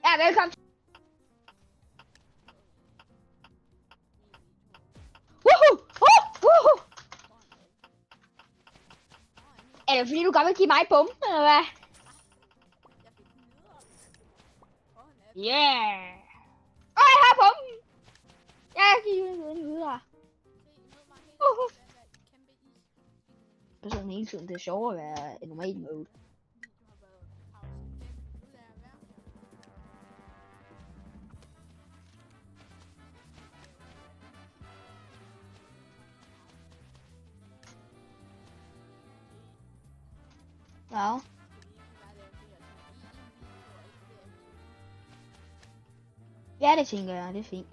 Ja, velkommen. Woohoo! Woohoo! Er det fordi, du godt vil give mig bomben, eller hvad? Yeah! Åh, jeg har bomben! Jeg giver den videre. Det er sådan hele tiden, det er sjovere at være i normal mode. Ja. Ja, det tænker jeg, det er fint.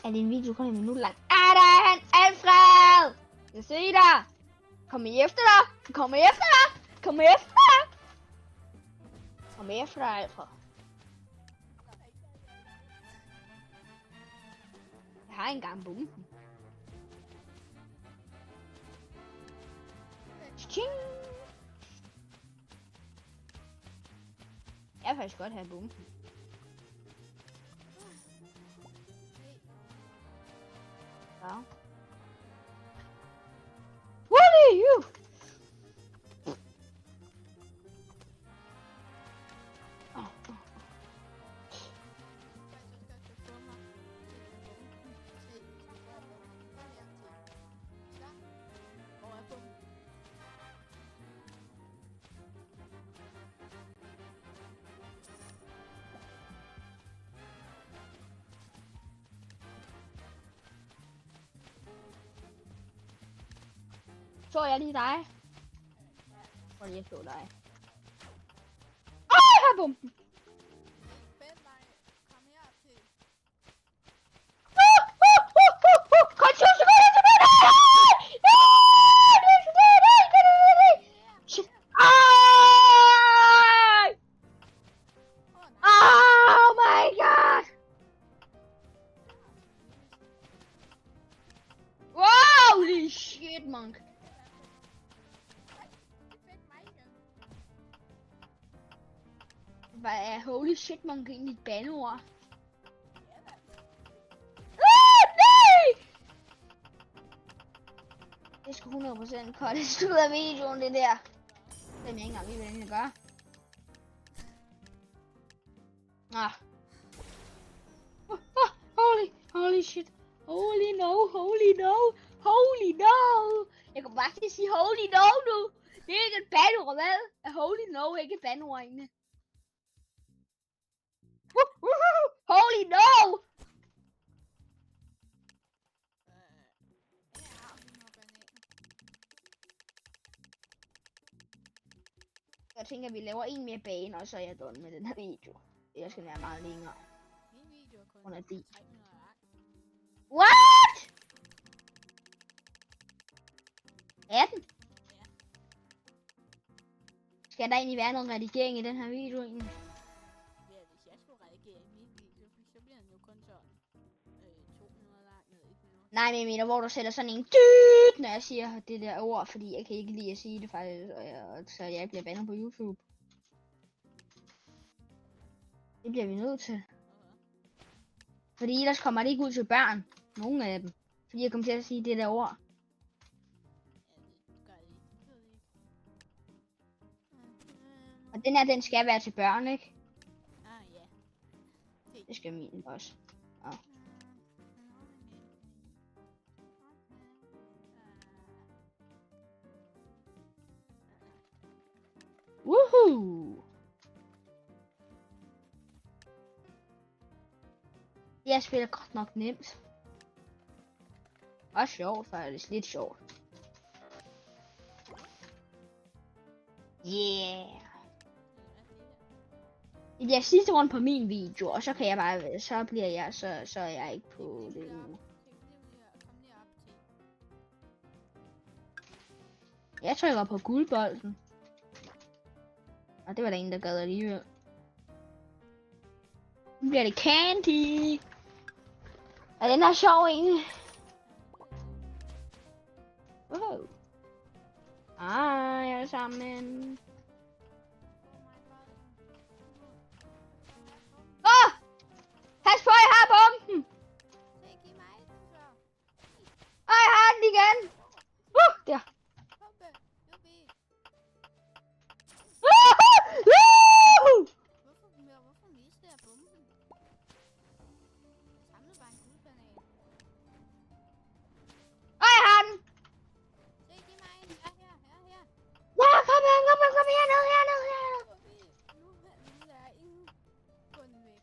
Er din video kun en minut lang? Er der en Alfred? Jeg ser dig. Kom efter dig. Kom efter dig. Kom efter dig. Kom efter dig, Alfred. Jeg har engang bomben. Ching. Jeg vil faktisk godt have bomben. Ja. What are you? Så jeg lige dig. Prøv lige at slå dig. Åh, jeg har bomben. Kom 20 sekunder tilbage. Shit. Oh my god. Holy shit, monk. Hvad er holy shit, monk egentlig et bandeord? Nej! Det skal 100% cuttes ud af videoen, det der. Det er jeg ikke engang lige, hvad jeg gør. Holy shit. Holy no. Jeg kan bare ikke sige holy no nu. Det er ikke et bandeord, hvad? Holy no, ikke et bandeord egentlig. Holy no! Jeg tænker, at vi laver en mere bane, og så er jeg done med den her video. Jeg skal være meget længere. Under de. What? Er den? Skal der egentlig være noget redigering i den her video egentlig? Ja, hvis jeg skulle redigere i min video, så bliver den jo kun sådan 200 lang ned 1 minut. Nej, men jeg mener, hvor du sætter sådan en dyt, når jeg siger det der ord, fordi jeg kan ikke lide at sige det faktisk, så jeg bliver bandet på YouTube. Det bliver vi nødt til. Fordi ellers kommer det ikke ud til børn. Nogle af dem. Fordi jeg kommer til at sige det der ord. Og den her, den skal være til børn, ikke? Ja. Det skal min også. Ja. Woohoo! Jeg spiller godt nok nemt. Også sjovt, faktisk. Lidt sjovt. Yeah! Det bliver sidste runde på min video, og så kan jeg bare, så bliver jeg, så er jeg ikke på det nu. Jeg trykker på guldbolden. Og det var der en, der gad alligevel. Nu bliver det candy. Og den er sjov egentlig. Wow. sammen. Oh my god. Åh! Pas på, jeg har bomben! Se, giv mig den så. Og jeg har den igen! Der. Bombe. Jubi. Hvorfor viste jeg bomben? Jeg samlede bare en guldbanan. Og jeg har den! Se, giv mig en. Ja, her. Ja, kom her, ned. Jubi. Nu er ingen bunden væk.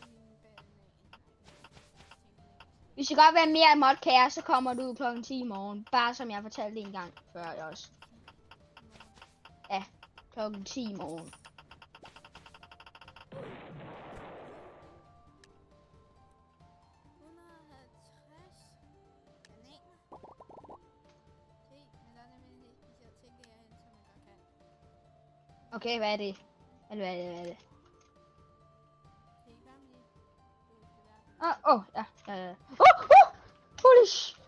Min banan. Hvis I godt vil have mere modcast, så kommer du ud klokken 10 i morgen. Bare som jeg fortalte en gang før jeg også. Ja, klokken 10 i morgen. Okay, hvad er det? Hvad er det? Ja. Holy sh...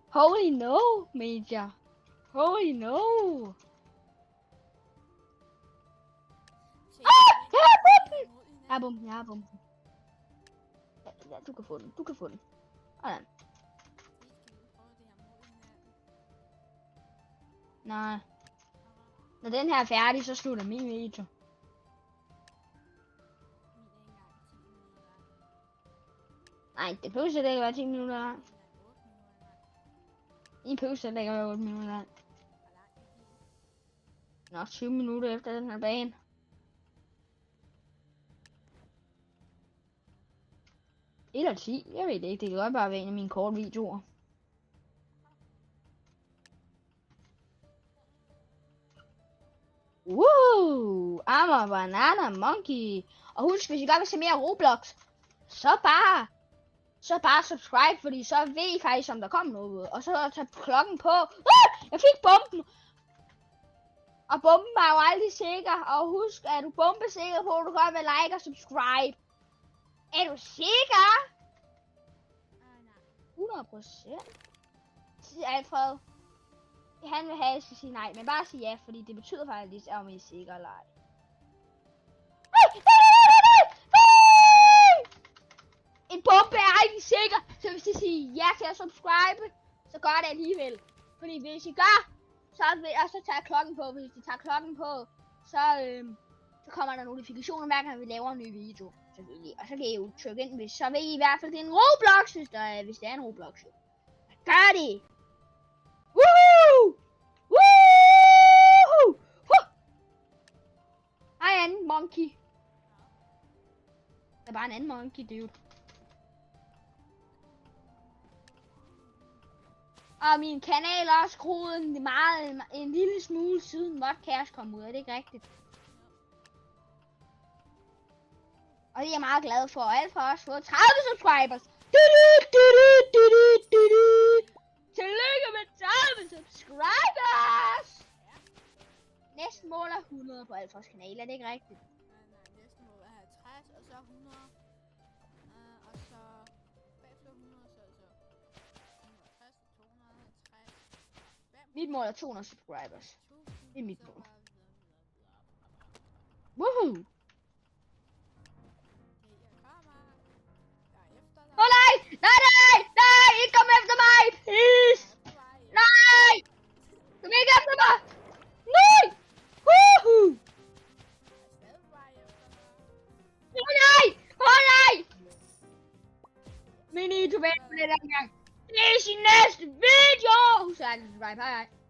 Holy no, Major. Holy no. Jeg har bomben. Ja, du kan få den. Sådan. Nej. Når den her er færdig, så slutter min video. Nej, det behøver slet ikke være 10 minutter lang. I behøver slet ikke være 8 minutter lang. Nå, 20 minutter efter den her bane. Eller 10, jeg ved det ikke. Det kan godt bare være en af mine korte videoer. Woo! I'm a banana monkey. Og husk, hvis I godt vil se mere Roblox, så bare subscribe, fordi så ved I faktisk, om der kommer noget. Og så tage klokken på. Jeg fik bomben! Og bomben var jo aldrig sikker. Og husk, er du bombesikker på, at du godt vil like og subscribe. Er du sikker? 100%. Siger Alfred. Han vil have, at jeg skal sige nej, men bare sige ja, fordi det betyder faktisk, om I er sikker eller ej. En bombe er ikke sikker, så hvis I siger ja til at subscribe, så gør det alligevel. Fordi hvis I gør, så tager klokken på. Hvis I tager klokken på, så kommer der notifikationer hver gang vi laver en ny video. Selvfølgelig. Og så kan I jo trykke ind, så ved I i hvert fald, det er en Roblox, hvis det er en Roblox. Gør det! Woohoo! Woohoo! Hej, anden monkey. Det er bare en anden monkey, dude. Og min kanal er også skruet en lille smule siden Modcast kom ud, er det ikke rigtigt? Og det er jeg meget glad for, og alt for også fået 30 subscribers. Tillykke med 30 subscribers! Næste mål er 100 på Alfreds kanal, er det ikke rigtigt? Nej, næste mål er 50, og så 100. Og så bagefter 100, så 150, 250. Mit mål er 200 subscribers. Det er mit mål. Woohoo! Åh nej! Nej! Ikke kom efter mig! Please! Nej! Kom ikke efter mig! Nej! Woohoo! Åh nej! Men I er tilbage på det der gang. Det er sin næste video! Så er det bye bye.